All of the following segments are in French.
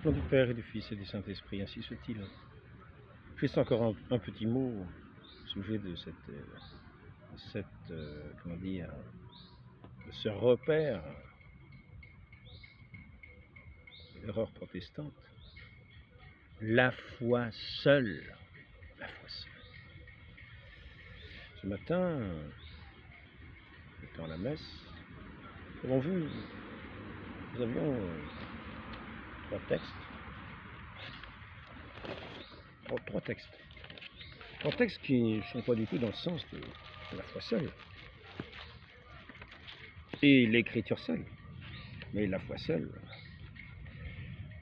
Au nom du Père et du Fils et du Saint-Esprit, ainsi soit-il. Juste encore un petit mot au sujet de comment dire, de ce repère, l'erreur protestante. La foi seule. La foi seule. Ce matin, étant à la messe, devant vous, nous avions trois textes. Trois textes qui ne sont pas du tout dans le sens de la foi seule. Et l'écriture seule. Mais la foi seule.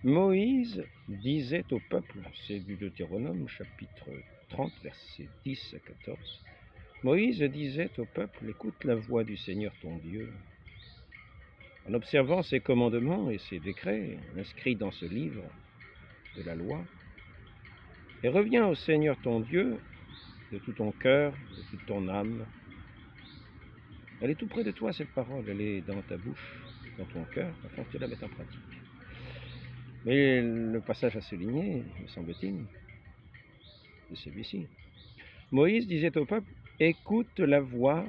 Moïse disait au peuple, c'est du Deutéronome, chapitre 30, versets 10 à 14. Moïse disait au peuple, écoute la voix du Seigneur ton Dieu. En observant ses commandements et ses décrets inscrits dans ce livre de la loi, et reviens au Seigneur ton Dieu de tout ton cœur, de toute ton âme. Elle est tout près de toi, cette parole, elle est dans ta bouche, dans ton cœur, afin que tu la mettes en pratique. Mais le passage à souligner, me semble-t-il, c'est celui-ci. Moïse disait au peuple, écoute la voix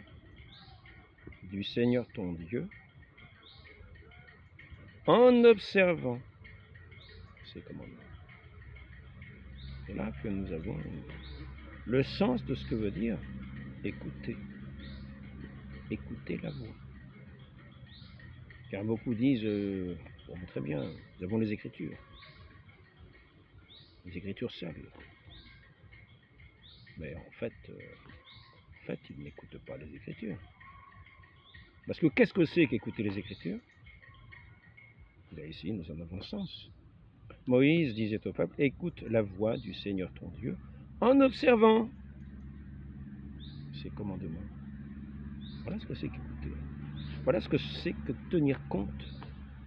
du Seigneur ton Dieu en observant ses commandements. C'est là que nous avons le sens de ce que veut dire écouter. Écouter la voix. Car beaucoup disent, bon, très bien, nous avons les Écritures seules. Mais en fait, ils n'écoutent pas les Écritures. Parce que qu'est-ce que c'est qu'écouter les Écritures? Là, ici, nous en avons le sens. Moïse disait au peuple, écoute la voix du Seigneur ton Dieu en observant ses commandements. Voilà ce que c'est qu'écouter. Voilà ce que c'est que tenir compte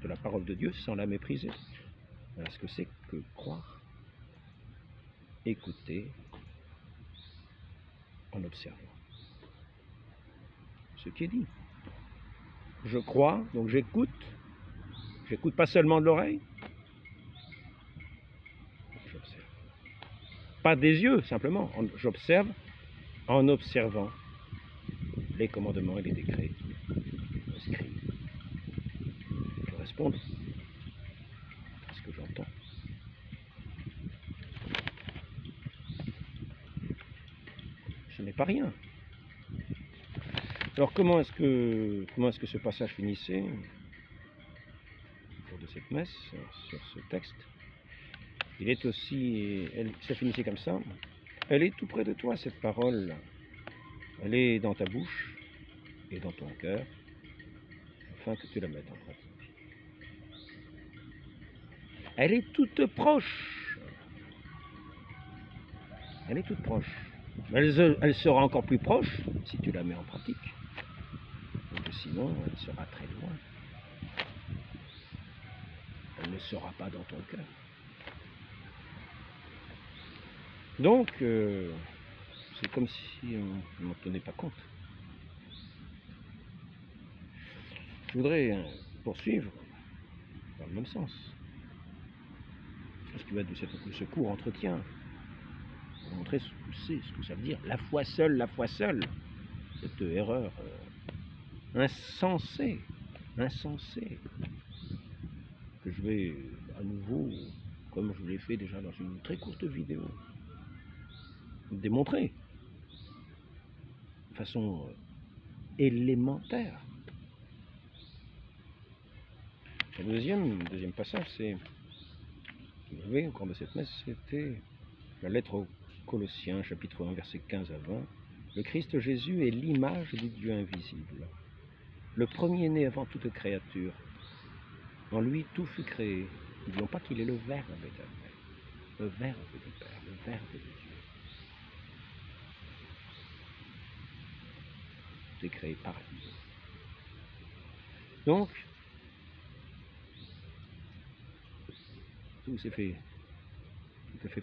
de la parole de Dieu sans la mépriser. Voilà ce que c'est que croire, écouter en observant. Ce qui est dit. Je crois, donc j'écoute. J'écoute pas seulement de l'oreille. J'observe. Pas des yeux, simplement. J'observe en observant les commandements et les décrets inscrits qui correspondent à ce que j'entends. Ce n'est pas rien. Alors comment est-ce que ce passage finissait au cours de cette messe sur ce texte? Il est aussi, ça finissait comme ça. Elle est tout près de toi, cette parole. Elle est dans ta bouche et dans ton cœur, afin que tu la mettes en pratique. Elle est toute proche. Elle est toute proche. Elle sera encore plus proche si tu la mets en pratique. Donc sinon, elle sera très loin. Elle ne sera pas dans ton cœur. Donc, c'est comme si on n'en tenait pas compte. Je voudrais poursuivre dans le même sens. Ce qui va être de ce court entretien, pour montrer ce que ça veut dire. La foi seule, cette erreur insensée, que je vais à nouveau, comme je l'ai fait déjà dans une très courte vidéo, démontrer de façon élémentaire. Le deuxième passage, c'est, vous voyez, au cours de cette messe, c'était la lettre aux Colossiens, chapitre 1, versets 15 à 20. Le Christ Jésus est l'image du Dieu invisible, le premier-né avant toute créature. En lui, tout fut créé. N'oublions pas qu'il est le Verbe éternel, le Verbe du Père, le Verbe de Dieu. Tout est créé par lui. Donc, tout s'est fait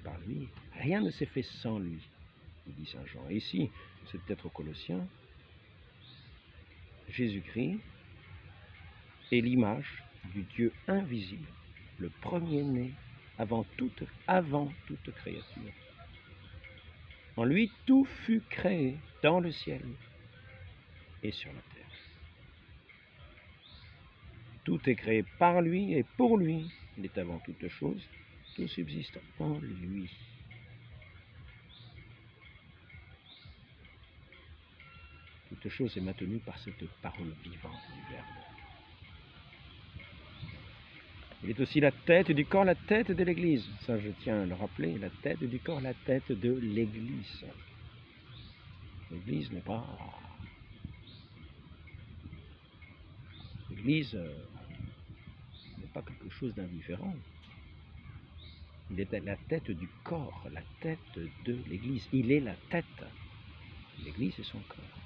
par lui. Rien ne s'est fait sans lui, dit Saint Jean. Et ici, c'est peut-être aux Colossiens, Jésus-Christ est l'image du Dieu invisible, le premier-né avant toute créature. En lui, tout fut créé dans le ciel et sur la terre. Tout est créé par lui et pour lui. Il est avant toute chose, tout subsiste en lui. Toute chose est maintenue par cette parole vivante du Verbe. Il est aussi la tête du corps, la tête de l'Église. Ça, je tiens à le rappeler, la tête du corps, la tête de l'Église. L'Église n'est pas... L'Église n'est pas quelque chose d'indifférent. Il est la tête du corps, la tête de l'Église. Il est la tête. L'Église est son corps.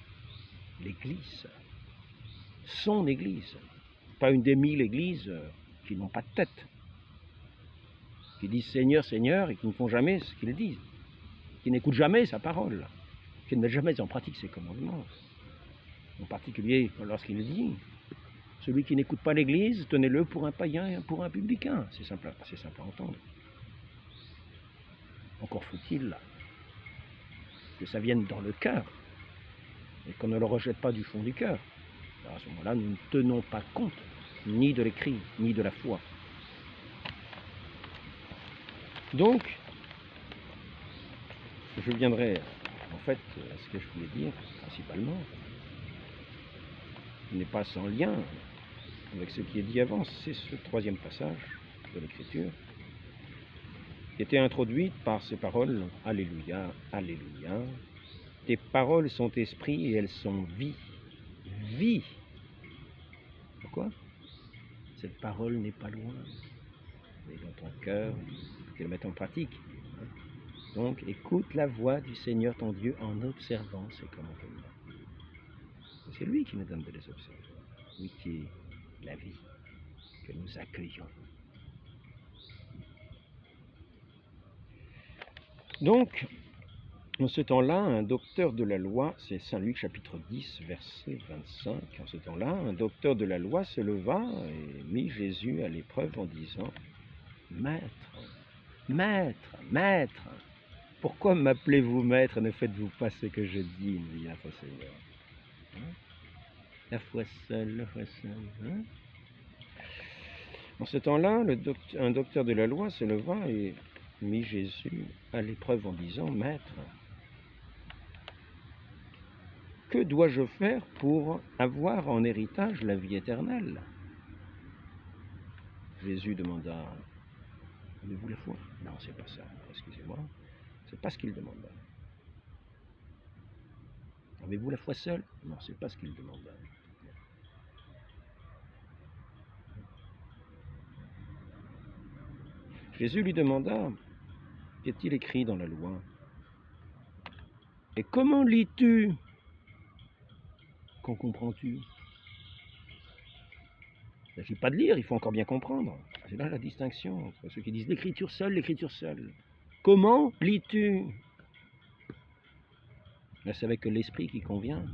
L'Église. Son Église. Pas une des 1000 églises qui n'ont pas de tête. Qui disent Seigneur, Seigneur et qui ne font jamais ce qu'ils disent. Qui n'écoutent jamais sa parole. Qui ne mettent jamais en pratique ses commandements. En particulier lorsqu'il dit celui qui n'écoute pas l'Église, tenez-le pour un païen et pour un publicain. C'est simple à entendre. Encore faut-il que ça vienne dans le cœur et qu'on ne le rejette pas du fond du cœur. Alors à ce moment-là, nous ne tenons pas compte ni de l'écrit, ni de la foi. Donc, je viendrai en fait à ce que je voulais dire principalement, qui n'est pas sans lien avec ce qui est dit avant, c'est ce troisième passage de l'Écriture, qui était introduite par ces paroles « Alléluia, Alléluia ». Tes paroles sont esprit et elles sont vie. Vie. Pourquoi? Cette parole n'est pas loin. Elle est dans ton cœur, tu la mets en pratique. Donc, écoute la voix du Seigneur ton Dieu en observant ses commandements. C'est lui qui nous donne de les observer. Lui qui est la vie que nous accueillons. Donc, en ce temps-là, un docteur de la loi, c'est Saint Luc chapitre 10, verset 25, en ce temps-là, un docteur de la loi se leva et mit Jésus à l'épreuve en disant « Maître, Maître, Maître, pourquoi m'appelez-vous Maître, ne faites-vous pas ce que je dis, dit notre Seigneur. » La foi seule, la foi seule. Hein? En ce temps-là, un docteur de la loi se leva et mit Jésus à l'épreuve en disant « Maître, que dois-je faire pour avoir en héritage la vie éternelle ?» Jésus demanda « Avez-vous la foi ?» Non, c'est pas ça, excusez-moi. C'est pas ce qu'il demanda. Avez-vous la foi seule? Non, c'est pas ce qu'il demanda. Jésus lui demanda, qu'est-il écrit dans la loi? Et comment lis-tu? Qu'en comprends-tu? Il ne s'agit pas de lire, il faut encore bien comprendre. C'est là la distinction entre ceux qui disent l'écriture seule, l'écriture seule. Comment lis-tu? Là, c'est avec l'esprit qui convient.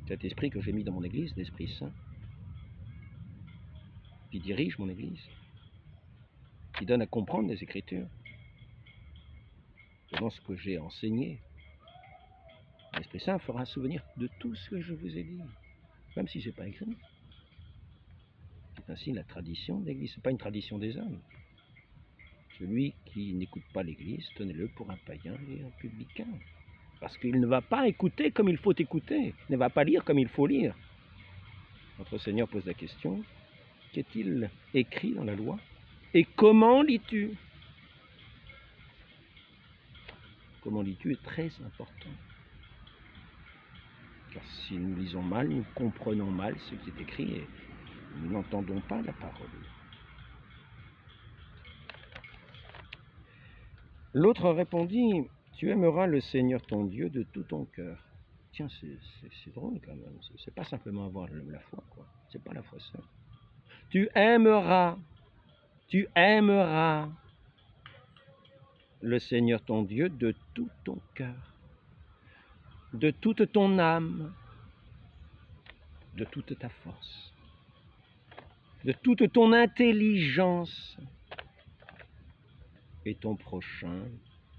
Cet esprit que j'ai mis dans mon église, l'Esprit Saint, qui dirige mon église, qui donne à comprendre les Écritures, selon ce que j'ai enseigné. L'Esprit Saint fera souvenir de tout ce que je vous ai dit, même si ce n'est pas écrit. C'est ainsi la tradition de l'Église, ce n'est pas une tradition des hommes. Celui qui n'écoute pas l'Église, tenez-le pour un païen et un publicain. Parce qu'il ne va pas écouter comme il faut écouter, il ne va pas lire comme il faut lire. Notre Seigneur pose la question, qu'est-il écrit dans la loi? Et comment lis-tu? Comment lis-tu est très important. Car si nous lisons mal, nous comprenons mal ce qui est écrit et nous n'entendons pas la parole. L'autre répondit, tu aimeras le Seigneur ton Dieu de tout ton cœur. Tiens, c'est drôle quand même. C'est pas simplement avoir la foi, quoi. C'est pas la foi seule. Tu aimeras le Seigneur ton Dieu de tout ton cœur, de toute ton âme, de toute ta force. de toute ton intelligence et ton prochain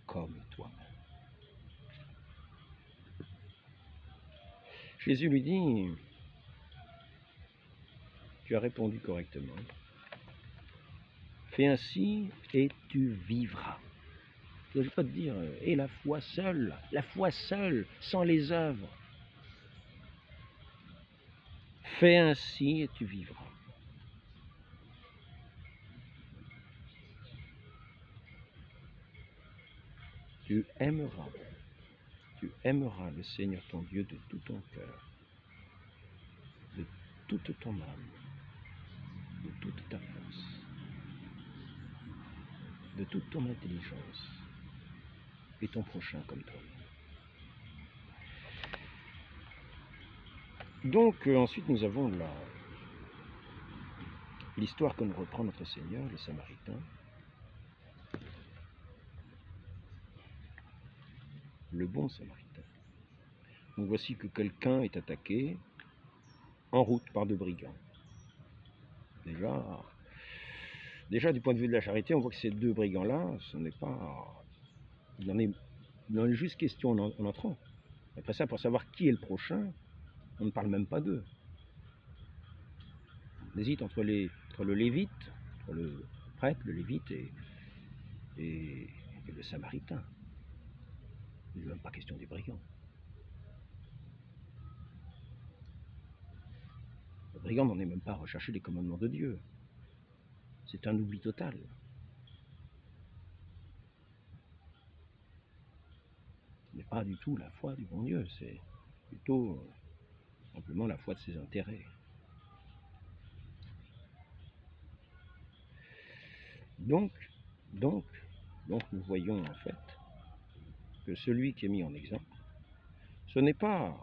comme toi-même. Jésus lui dit, tu as répondu correctement. Fais ainsi et tu vivras. Je ne vais pas te dire, et la foi seule, sans les œuvres. Fais ainsi et tu vivras. Tu aimeras le Seigneur ton Dieu de tout ton cœur, de toute ton âme, de toute ta force, de toute ton intelligence, et ton prochain comme toi. Donc, ensuite, nous avons l'histoire que nous reprend notre Seigneur, le Samaritain. Le bon Samaritain. Donc voici que quelqu'un est attaqué en route par deux brigands. Déjà, du point de vue de la charité, on voit que ces deux brigands-là, ce n'est pas... Il en est juste question en entrant. Après ça, pour savoir qui est le prochain, on ne parle même pas d'eux. On hésite entre le lévite, entre le prêtre, le lévite et le Samaritain. Il n'est même pas question des brigands. Le brigand n'en est même pas à rechercher les commandements de Dieu. C'est un oubli total. Ce n'est pas du tout la foi du bon Dieu, c'est plutôt simplement la foi de ses intérêts. Donc, nous voyons en fait que celui qui est mis en exemple, ce n'est pas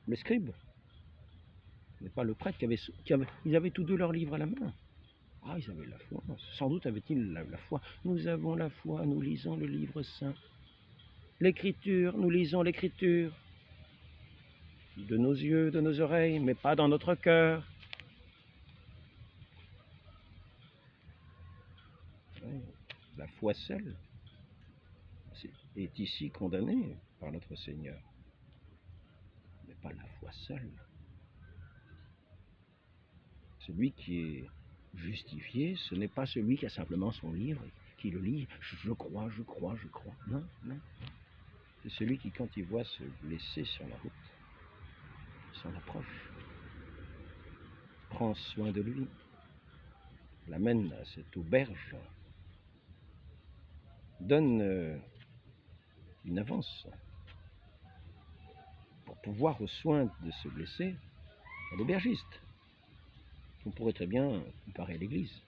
le scribe, ce n'est pas le prêtre ils avaient tous deux leurs livres à la main. Ah, ils avaient la foi. Sans doute avaient-ils la foi. Nous avons la foi, nous lisons le livre saint. L'écriture, nous lisons l'écriture. De nos yeux, de nos oreilles, mais pas dans notre cœur. La foi seule est ici condamnée par notre Seigneur. Mais pas la foi seule. Celui qui est justifié, ce n'est pas celui qui a simplement son livre, qui le lit, je crois. Non. C'est celui qui, quand il voit se blesser sur la route, s'en approche, prend soin de lui, l'amène à cette auberge, donne une avance pour pouvoir aux soins de ce blessé à l'aubergiste. On pourrait très bien comparer à l'église.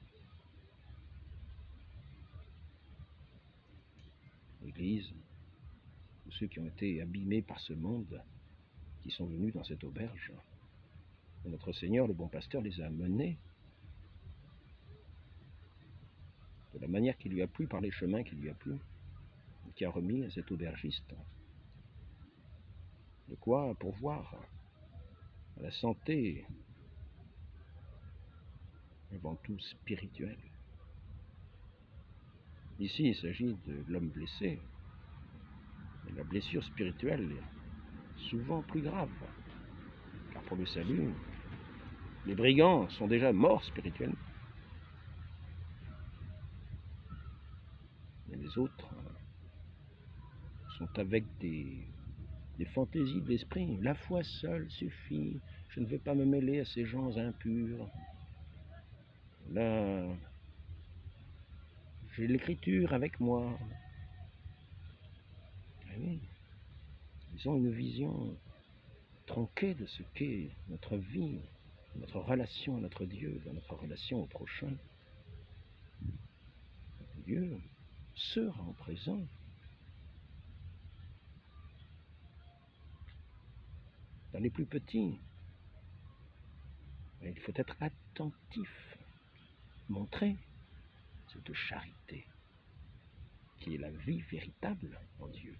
L'église, tous ceux qui ont été abîmés par ce monde, qui sont venus dans cette auberge, et notre Seigneur, le bon pasteur, les a menés de la manière qui lui a plu, par les chemins qui lui a plu, et qui a remis à cet aubergiste de quoi pourvoir à la santé, avant tout spirituelle. Ici, il s'agit de l'homme blessé, mais la blessure spirituelle est souvent plus grave, car pour le salut, les brigands sont déjà morts spirituellement. Et les autres sont avec des fantaisies de l'esprit. La foi seule suffit. Je ne veux pas me mêler à ces gens impurs. Là, j'ai l'écriture avec moi. Et oui, ils ont une vision tronquée de ce qu'est notre vie, notre relation à notre Dieu, notre relation au prochain. Dieu sera en présent. Dans les plus petits, il faut être attentif, montrer cette charité qui est la vie véritable en Dieu.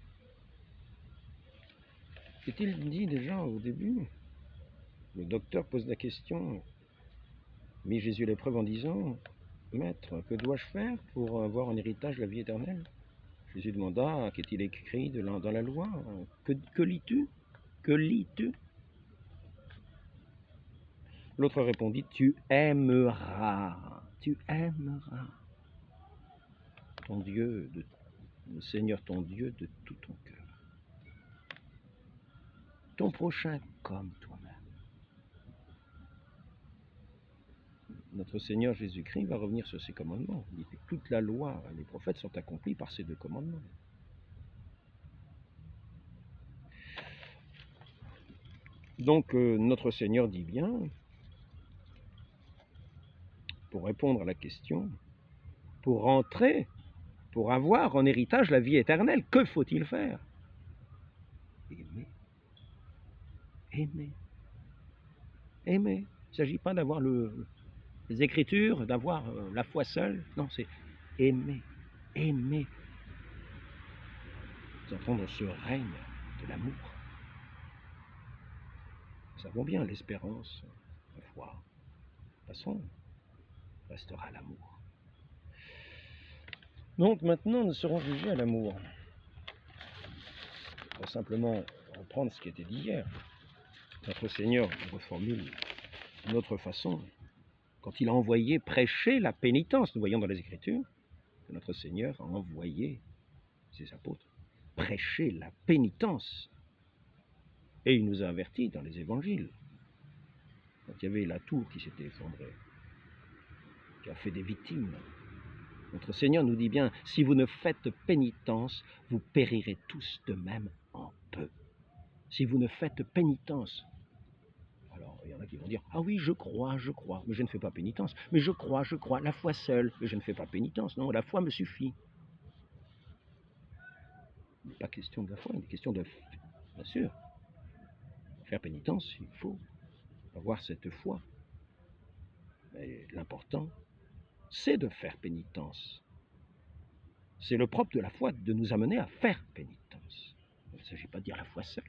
Est-il dit déjà au début, le docteur pose la question, mit Jésus à l'épreuve en disant, « Maître, que dois-je faire pour avoir en héritage la vie éternelle ?» Jésus demanda, « Qu'est-il écrit dans la loi? Que lis-tu? Que lis-tu » L'autre répondit, « Tu aimeras ton Dieu, le Seigneur ton Dieu de tout ton cœur, ton prochain comme toi-même. » Notre Seigneur Jésus-Christ va revenir sur ces commandements. Il dit que toute la loi, les prophètes sont accomplis par ces 2 commandements. Donc notre Seigneur dit bien, pour répondre à la question, pour rentrer, pour avoir en héritage la vie éternelle, que faut-il faire? Aimer. Aimer. Aimer. Il ne s'agit pas d'avoir les Écritures, d'avoir la foi seule. Non, c'est aimer. Aimer. Nous entrons dans ce règne de l'amour. Nous savons bien l'espérance, la foi. De toute façon, restera l'amour. Donc maintenant, nous serons jugés à l'amour. On va simplement reprendre ce qui était dit hier. Notre Seigneur reformule d'une autre façon. Quand il a envoyé prêcher la pénitence, nous voyons dans les Écritures que notre Seigneur a envoyé ses apôtres prêcher la pénitence. Et il nous a avertis dans les Évangiles. Quand il y avait la tour qui s'était effondrée, qui a fait des victimes, notre Seigneur nous dit bien, si vous ne faites pénitence, vous périrez tous de même en peu. Si vous ne faites pénitence, alors il y en a qui vont dire, ah oui, je crois, mais je ne fais pas pénitence. Mais je crois, la foi seule, mais je ne fais pas pénitence. Non, la foi me suffit. Il n'est pas question de la foi, il est question de, bien sûr, faire pénitence, il faut avoir cette foi. Mais l'important, c'est de faire pénitence. C'est le propre de la foi de nous amener à faire pénitence. Il ne s'agit pas de dire la foi seule.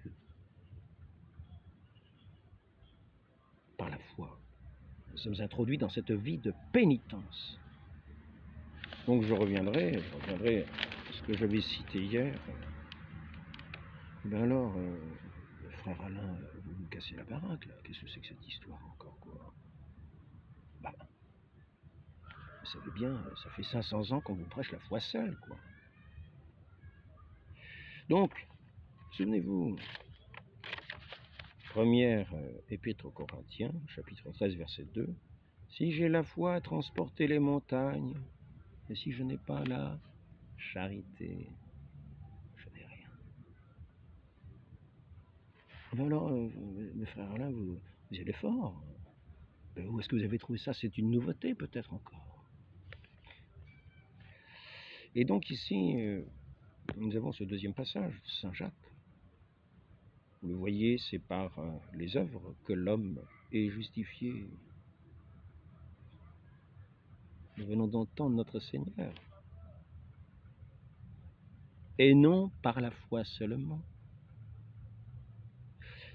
Par la foi, nous sommes introduits dans cette vie de pénitence. Donc je reviendrai à ce que j'avais cité hier. Ben alors, le frère Alain, vous nous cassez la baraque, là. Qu'est-ce que c'est que cette histoire encore, quoi? Bah, vous savez bien, ça fait 500 ans qu'on vous prêche la foi seule, quoi. Donc, souvenez-vous, première épître aux Corinthiens, chapitre 13, verset 2, « Si j'ai la foi à transporter les montagnes, et si je n'ai pas la charité, je n'ai rien. » Ben alors, mes frères Alain, vous allez fort. Ben, où est-ce que vous avez trouvé ça? C'est une nouveauté, peut-être encore. Et donc ici, nous avons ce deuxième passage, Saint Jacques. Vous le voyez, c'est par les œuvres que l'homme est justifié. Nous venons d'entendre notre Seigneur. Et non par la foi seulement.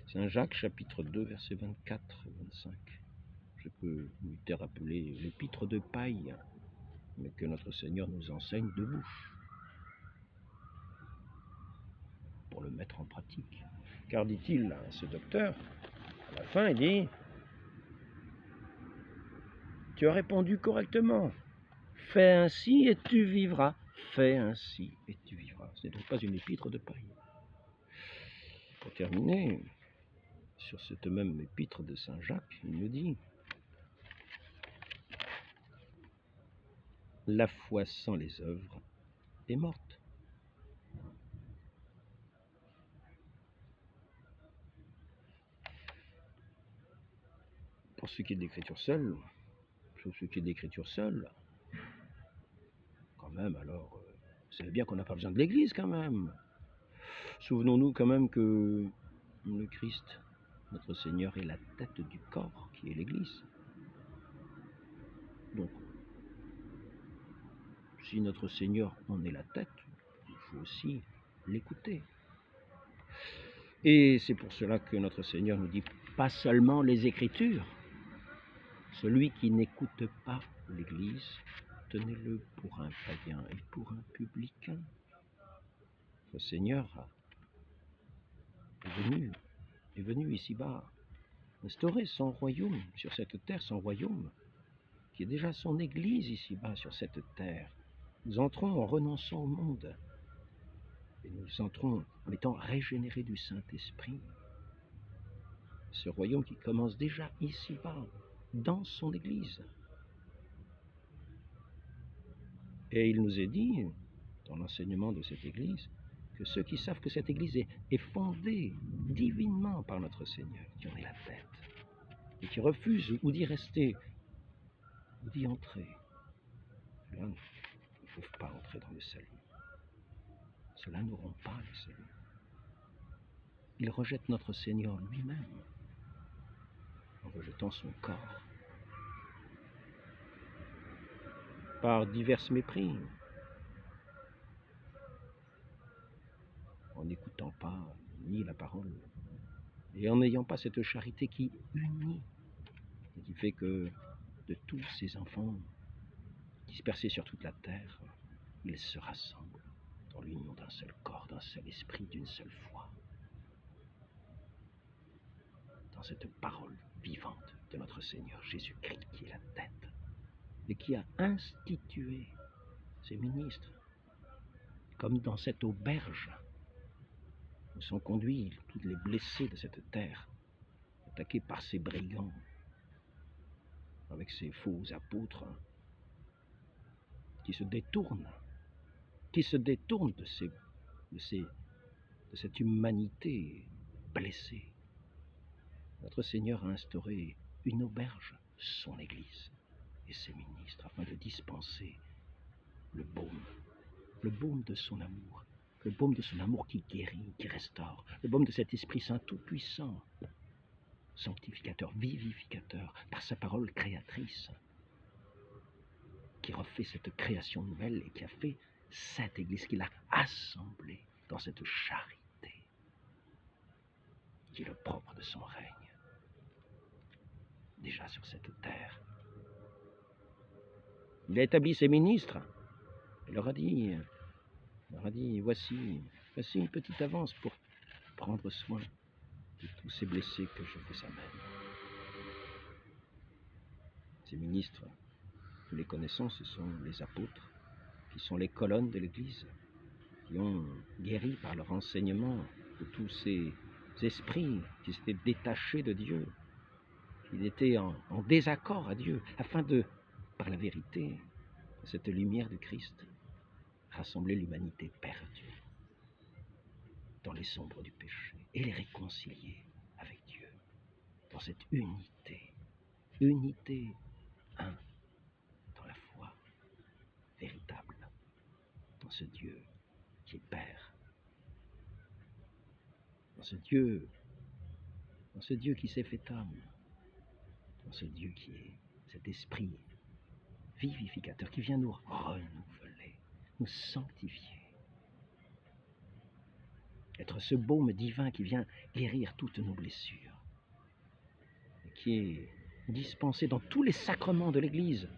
Saint Jacques, chapitre 2, versets 24 et 25. Je peux lui te rappeler l'épître de paille, mais que notre Seigneur nous enseigne de bouche, pour le mettre en pratique. Car, dit-il à ce docteur, à la fin, il dit, « Tu as répondu correctement. Fais ainsi et tu vivras. Fais ainsi et tu vivras. » Ce n'est donc pas une épître de paille. Pour terminer, sur cette même épître de Saint Jacques, il nous dit, « La foi sans les œuvres est morte. » Pour ce qui est de l'écriture seule, quand même, alors, vous savez bien qu'on n'a pas besoin de l'Église quand même. Souvenons-nous quand même que le Christ, notre Seigneur, est la tête du corps qui est l'Église. Donc, si notre Seigneur en est la tête, il faut aussi l'écouter. Et c'est pour cela que notre Seigneur nous dit pas seulement les Écritures, Celui qui n'écoute pas l'Église, tenez-le pour un païen et pour un publicain. Le Seigneur est venu ici-bas instaurer son royaume sur cette terre, son royaume, qui est déjà son Église ici-bas sur cette terre. Nous entrons en renonçant au monde, et nous entrons en étant régénérés du Saint-Esprit. Ce royaume qui commence déjà ici-bas, dans son Église. Et il nous est dit, dans l'enseignement de cette Église, que ceux qui savent que cette Église est fondée divinement par notre Seigneur, qui en est la tête, et qui refusent ou d'y rester, ou d'y entrer, ceux-là ne peuvent pas entrer dans le salut. Ceux-là n'auront pas le salut. Ils rejettent notre Seigneur lui-même, en rejetant son corps, par divers mépris, en n'écoutant pas ni la parole, et en n'ayant pas cette charité qui unit, et qui fait que de tous ces enfants dispersés sur toute la terre, ils se rassemblent dans l'union d'un seul corps, d'un seul esprit, d'une seule foi, dans cette parole vivante de notre Seigneur Jésus-Christ qui est la tête, et qui a institué ses ministres, comme dans cette auberge où sont conduits tous les blessés de cette terre, attaqués par ces brigands, avec ces faux apôtres, qui se détournent de cette humanité blessée. Notre Seigneur a instauré une auberge, son Église et ses ministres, afin de dispenser le baume de son amour, le baume de son amour qui guérit, qui restaure, le baume de cet Esprit Saint tout-puissant, sanctificateur, vivificateur, par sa parole créatrice, qui refait cette création nouvelle et qui a fait cette Église, qui l'a assemblée dans cette charité, qui est le propre de son règne, déjà sur cette terre. Il a établi ses ministres, il leur a dit, voici une petite avance pour prendre soin de tous ces blessés que je vous amène. Ces ministres, nous les connaissons, ce sont les apôtres, qui sont les colonnes de l'Église, qui ont guéri par leur enseignement de tous ces esprits qui s'étaient détachés de Dieu, qui étaient en désaccord à Dieu, afin de, par la vérité, cette lumière de Christ, rassembler l'humanité perdue dans les sombres du péché et les réconcilier avec Dieu dans cette unité, un, dans la foi véritable, dans ce Dieu qui est Père, dans ce Dieu qui s'est fait homme, dans ce Dieu qui est cet esprit vivificateur qui vient nous renouveler, nous sanctifier, être ce baume divin qui vient guérir toutes nos blessures, et qui est dispensé dans tous les sacrements de l'Église,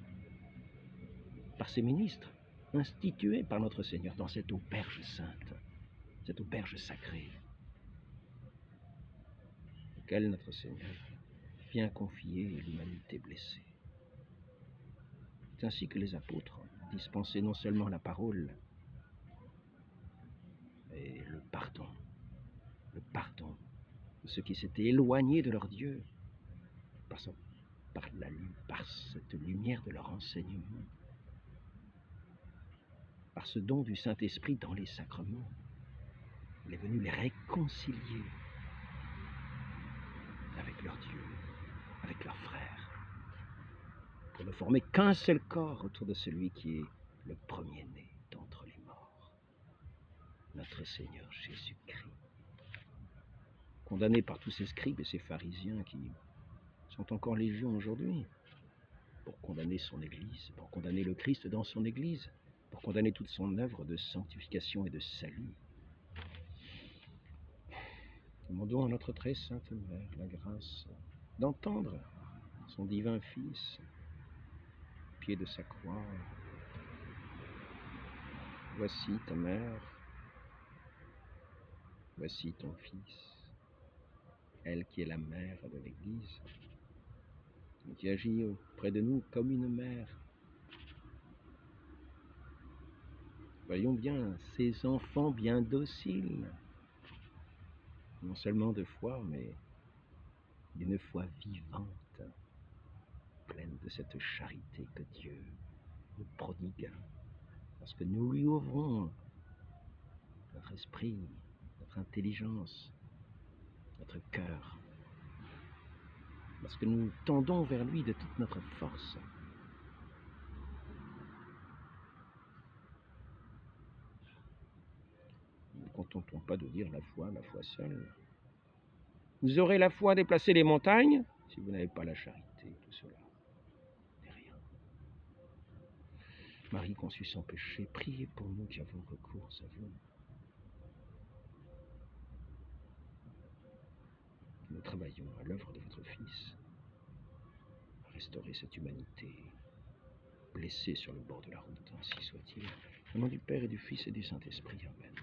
par ses ministres, institués par notre Seigneur dans cette auberge sainte, cette auberge sacrée, auquel notre Seigneur vient confier l'humanité blessée. C'est ainsi que les apôtres dispensaient non seulement la parole, mais le pardon de ceux qui s'étaient éloignés de leur Dieu par cette lumière de leur enseignement, par ce don du Saint-Esprit dans les sacrements. Il est venu les réconcilier avec leur Dieu, avec leurs frères, pour ne former qu'un seul corps autour de celui qui est le premier-né d'entre les morts, notre Seigneur Jésus-Christ. Condamné par tous ces scribes et ces pharisiens qui sont encore légion aujourd'hui, pour condamner son Église, pour condamner le Christ dans son Église, pour condamner toute son œuvre de sanctification et de salut. Demandons à notre très sainte Mère la grâce d'entendre son divin Fils, au pied de sa croix. Voici ta mère, voici ton Fils, elle qui est la mère de l'Église, qui agit auprès de nous comme une mère. Voyons bien ces enfants bien dociles, non seulement de foi, mais d'une foi vivante, pleine de cette charité que Dieu nous prodigue, parce que nous lui ouvrons notre esprit, notre intelligence, notre cœur, parce que nous tendons vers lui de toute notre force. Ne contentons pas de dire la foi seule. Vous aurez la foi à déplacer les montagnes, si vous n'avez pas la charité, tout cela n'est rien. Marie conçue sans péché, priez pour nous qui avons recours à vous. Nous travaillons à l'œuvre de votre Fils, à restaurer cette humanité blessée sur le bord de la route, ainsi soit-il. Au nom du Père et du Fils et du Saint-Esprit, Amen.